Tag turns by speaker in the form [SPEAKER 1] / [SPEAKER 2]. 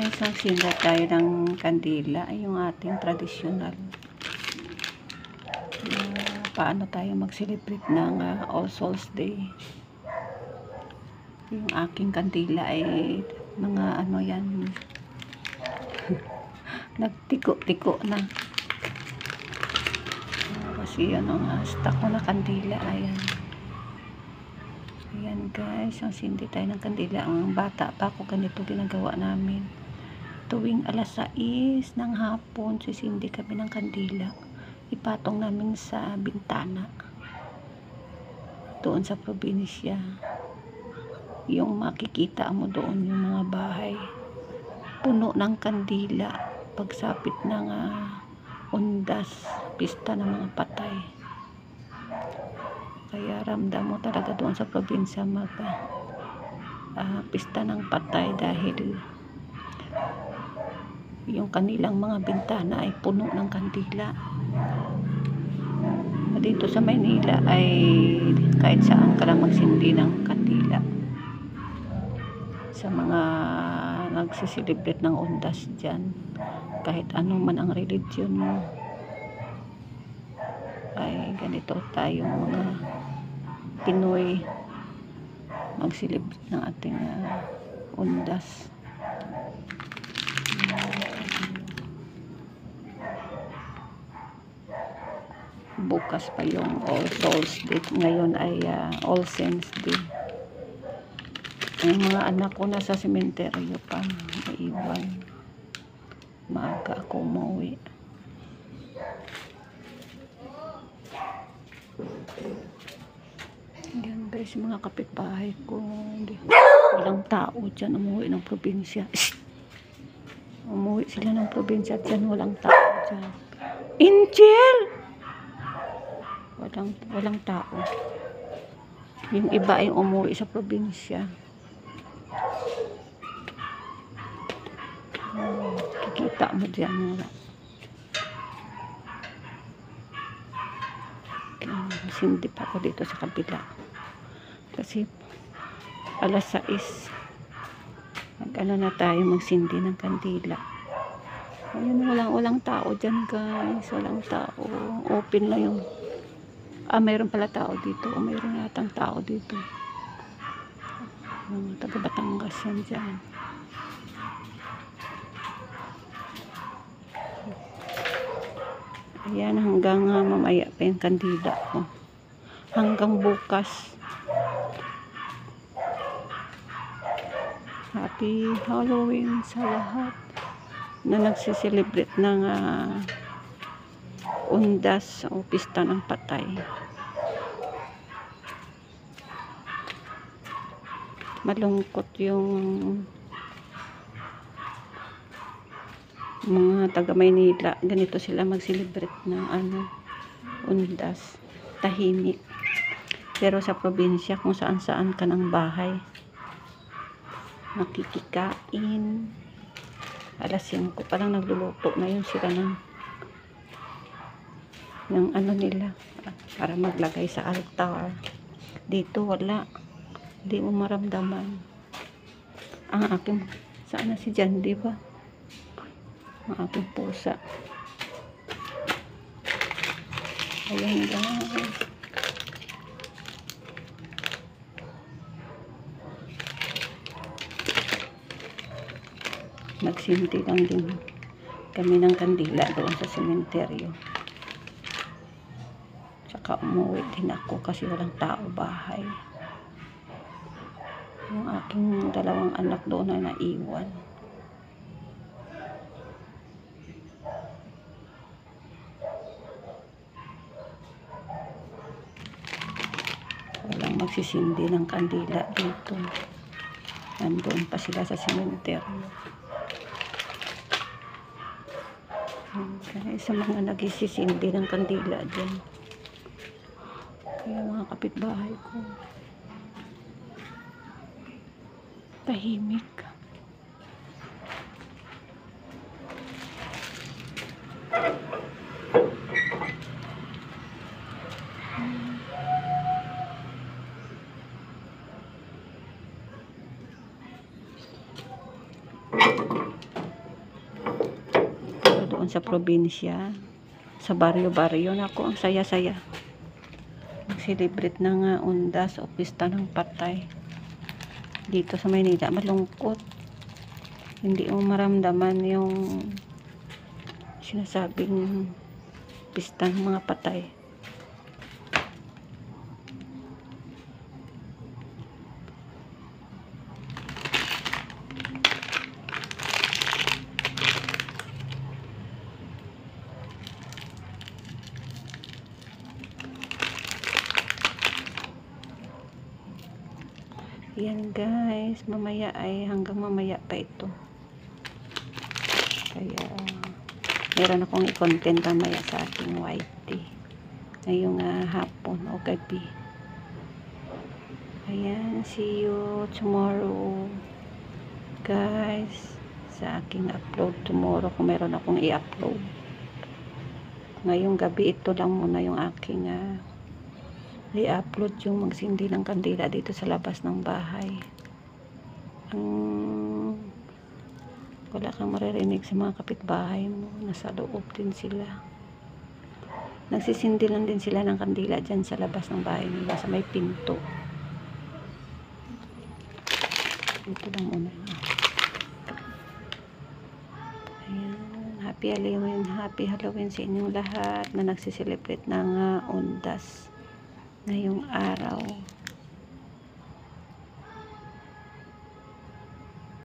[SPEAKER 1] guys, magsinda tayo ng kandila, ay yung ating tradisyonal. Paano tayo mag-celebrate ng All Souls Day. Yung aking kandila ay mga ano yan, nagtiko-tiko na. Kasi yan ang stock ko na kandila, ayan. Ayan guys, ang sindi tayo ng kandila. Ang bata pa ako, ganito ginagawa namin. Tuwing alas 6 ng hapon, sisindi kami ng kandila. Ipatong namin sa bintana. Doon sa probinsya. Yung makikita mo doon, yung mga bahay. Puno ng kandila. Pagsapit ng undas, pista ng mga patay. Kaya ramdam mo talaga doon sa probinsya pista ng patay dahil yung kanilang mga bintana ay puno ng kandila. Dito sa Maynila ay kahit saan ka lang magsindi ng kandila. Sa mga nagsiselebrate ng undas dyan, kahit ano man ang religion mo, ay ganito tayong mga Pinoy mag-celebrate ng ating undas. Bukas pa yung All Souls Day, ngayon ay All Saints Day. Ang mga anak ko nasa sementeryo pa, naiwan. Maaga ako umuwi. Yan guys, mga kapitbahay ko, walang tao dyan, umuwi ng probinsya. Umuwi sila ng probinsya dyan, walang tao dyan. Angel! Walang tao. Yung iba ay umuwi sa probinsya. Kikita mo dyan. Sindi pa ako dito sa kabila. Kasi alas 6 mag-ano na tayo, magsindi ng kandila. Ayun, walang tao dyan guys. Walang tao. Open na yung mayroon pala tao dito. Mayroon yatang tao dito. Taga Batangas yan dyan. Ayan, hanggang mamaya pa yung kandila ko. Hanggang bukas. Happy Halloween sa lahat na nagsiselebrate ng undas o pista ng patay. Malungkot yung mga taga Maynila, ganito sila mag-celebrate ng undas, tahimik. Pero sa probinsya, kung saan-saan ka ng bahay, nakikikain. Alas 5 pa lang nagluluto na yun sila ng ano nila para maglagay sa altar. Dito wala, hindi mo maramdaman. Ang aking, saan na si Jan, di ba? Ang aking pusa. Ayan guys. Nagsinti lang din kami ng kandila doon sa sementeryo. Saka umuwi din ako kasi walang tao bahay. Yung aking dalawang anak doon na naiwan. Walang magsisindi ng kandila dito. Nandun pa sila sa sementeryo. Okay, sa mga nagsisindi ng kandila dyan. Kaya mga kapitbahay ko, tahimik. doon sa probinsya, sa baryo-baryo. Naku, ang saya-saya. Mag-celebrate ng undas o pista ng patay. Dito sa Maynila, malungkot. Hindi mo maramdaman yung sinasabing pista ng mga patay. Yan guys, mamaya ay hanggang mamaya pa ito. Kaya meron akong i-content mamaya sa aking white tea ngayong hapon o gabi. Ayan, see you tomorrow guys sa aking upload tomorrow kung meron akong i-upload. Ngayong gabi ito lang muna yung aking i-upload, yung magsindi ng kandila dito sa labas ng bahay. Wala kang maririnig sa mga kapitbahay mo, nasa loob din sila. Nagsisindi lang din sila ng kandila dyan sa labas ng bahay nila sa may pinto. Ito lang muna. Ayan, happy Halloween sa inyong lahat na nagsiselebrate ng undas ngayong araw.